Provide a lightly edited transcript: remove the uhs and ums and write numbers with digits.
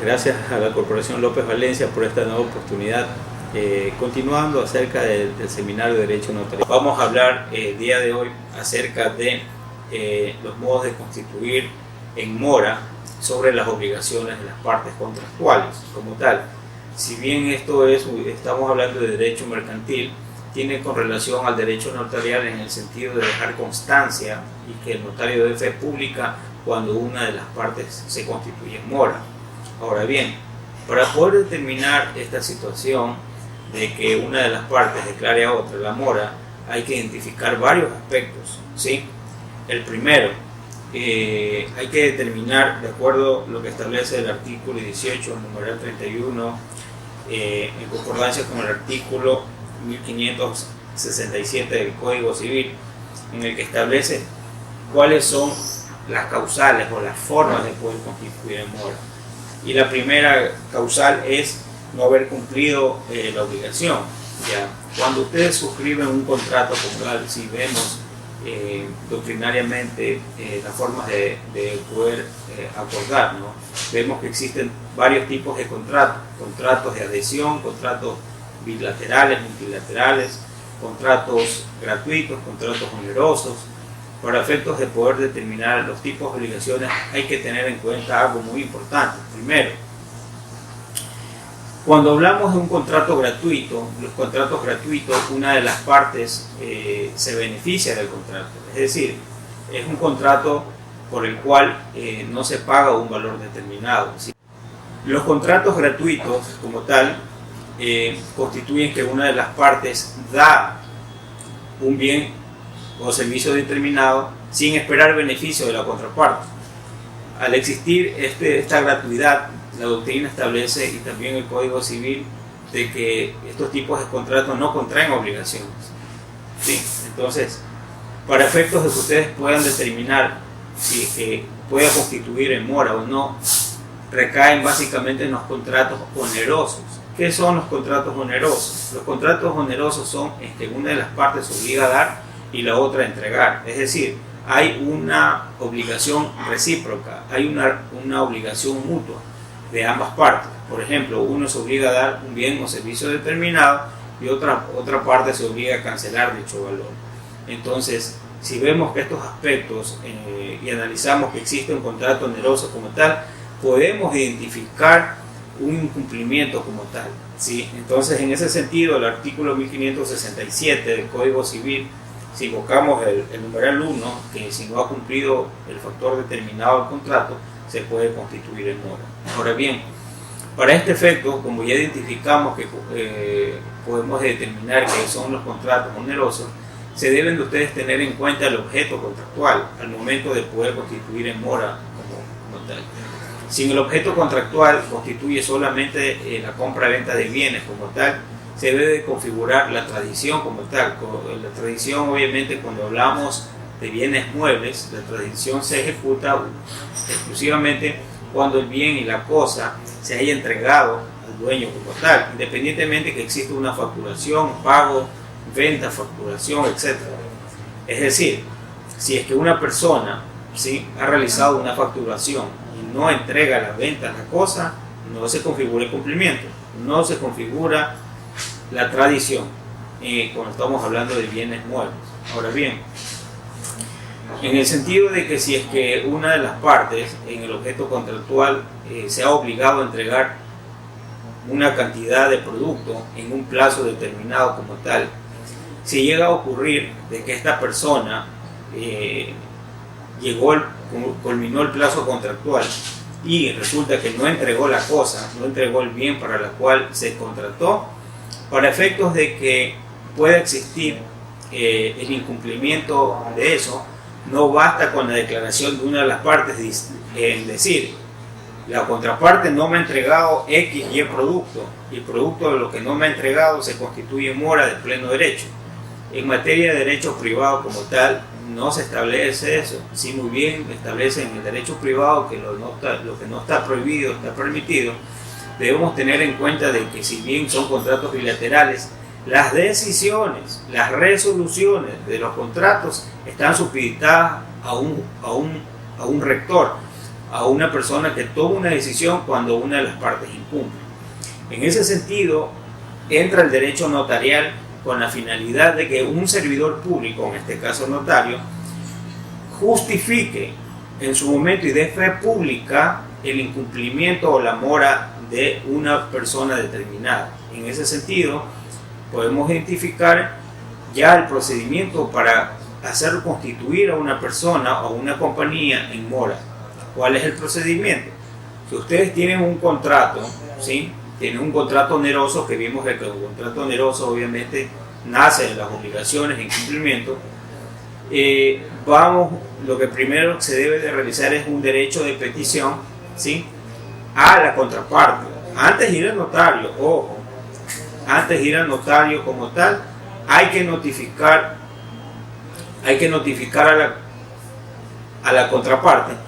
Gracias a la Corporación López Valencia por esta nueva oportunidad. Continuando acerca del seminario de Derecho Notarial, vamos a hablar el día de hoy acerca de los modos de constituir en mora sobre las obligaciones de las partes contractuales como tal. Si bien estamos hablando de derecho mercantil, tiene con relación al derecho notarial en el sentido de dejar constancia y que el notario dé fe pública cuando una de las partes se constituye en mora. Ahora bien, para poder determinar esta situación de que una de las partes declare a otra la mora, hay que identificar varios aspectos, ¿sí? El primero, hay que determinar, de acuerdo a lo que establece el artículo 18, numeral 31, en concordancia con el artículo 1567 del Código Civil, en el que establece cuáles son las causales o las formas de poder constituir en mora. Y la primera causal es no haber cumplido la obligación. ¿Ya? Cuando ustedes suscriben un contrato como tal, si vemos doctrinariamente las formas de poder acordar, ¿no? Vemos que existen varios tipos de contratos: contratos de adhesión, contratos bilaterales, multilaterales, contratos gratuitos, contratos onerosos. Para efectos de poder determinar los tipos de obligaciones hay que tener en cuenta algo muy importante. Primero, cuando hablamos de un contrato gratuito, los contratos gratuitos, una de las partes se beneficia del contrato. Es decir, es un contrato por el cual no se paga un valor determinado, ¿sí? Los contratos gratuitos como tal constituyen que una de las partes da un bien o servicio determinado sin esperar beneficio de la contraparte. Al existir esta gratuidad, la doctrina establece, y también el Código Civil, de que estos tipos de contratos no contraen obligaciones, ¿sí? Entonces, para efectos de que ustedes puedan determinar si puede constituir en mora o no, recaen básicamente en los contratos onerosos. ¿Qué son los contratos onerosos? Los contratos onerosos son que una de las partes obliga a dar y la otra a entregar. Es decir, hay una obligación recíproca, hay una obligación mutua de ambas partes. Por ejemplo, uno se obliga a dar un bien o servicio determinado y otra parte se obliga a cancelar dicho valor. Entonces, si vemos que estos aspectos y analizamos que existe un contrato oneroso como tal, podemos identificar un incumplimiento como tal, ¿sí? Entonces, en ese sentido, el artículo 1567 del Código Civil, si invocamos el numeral 1, que si no ha cumplido el factor determinado del contrato, se puede constituir en mora. Ahora bien, para este efecto, como ya identificamos que podemos determinar que son los contratos onerosos, se deben de ustedes tener en cuenta el objeto contractual al momento de poder constituir en mora como tal. Si el objeto contractual constituye solamente la compra-venta de bienes como tal, se debe de configurar la tradición como tal. La tradición, obviamente, cuando hablamos de bienes muebles, la tradición se ejecuta exclusivamente cuando el bien y la cosa se haya entregado al dueño como tal, independientemente que exista una facturación, pago, venta, facturación, etc. Es decir, si es que una persona, ¿sí?, ha realizado una facturación y no entrega la venta, la cosa, no se configura el cumplimiento, no se configura la tradición cuando estamos hablando de bienes muebles. Ahora bien, en el sentido de que si es que una de las partes en el objeto contractual se ha obligado a entregar una cantidad de producto en un plazo determinado como tal, si llega a ocurrir de que esta persona culminó el plazo contractual y resulta que no entregó la cosa, no entregó el bien para el cual se contrató, para efectos de que pueda existir el incumplimiento de eso, no basta con la declaración de una de las partes en decir: la contraparte no me ha entregado X y producto, y producto de lo que no me ha entregado se constituye mora de pleno derecho. En materia de derecho privado como tal, no se establece eso. Sí, muy bien establece en el derecho privado que lo que no está prohibido está permitido. Debemos tener en cuenta de que si bien son contratos bilaterales, las decisiones, las resoluciones de los contratos están supeditadas a un rector. a una persona que toma una decisión cuando una de las partes incumple. En ese sentido, entra el derecho notarial con la finalidad de que un servidor público, en este caso notario, justifique en su momento y dé fe pública el incumplimiento o la mora de una persona determinada. En ese sentido, podemos identificar ya el procedimiento para hacer constituir a una persona o una compañía en mora. ¿Cuál es el procedimiento? Si ustedes tienen un contrato, ¿sí? Tienen un contrato oneroso, que vimos que el contrato oneroso obviamente nace de las obligaciones en cumplimiento, lo que primero se debe de realizar es un derecho de petición, ¿sí? A la contraparte. Antes de ir al notario, ojo, antes de ir al notario como tal, hay que notificar a la contraparte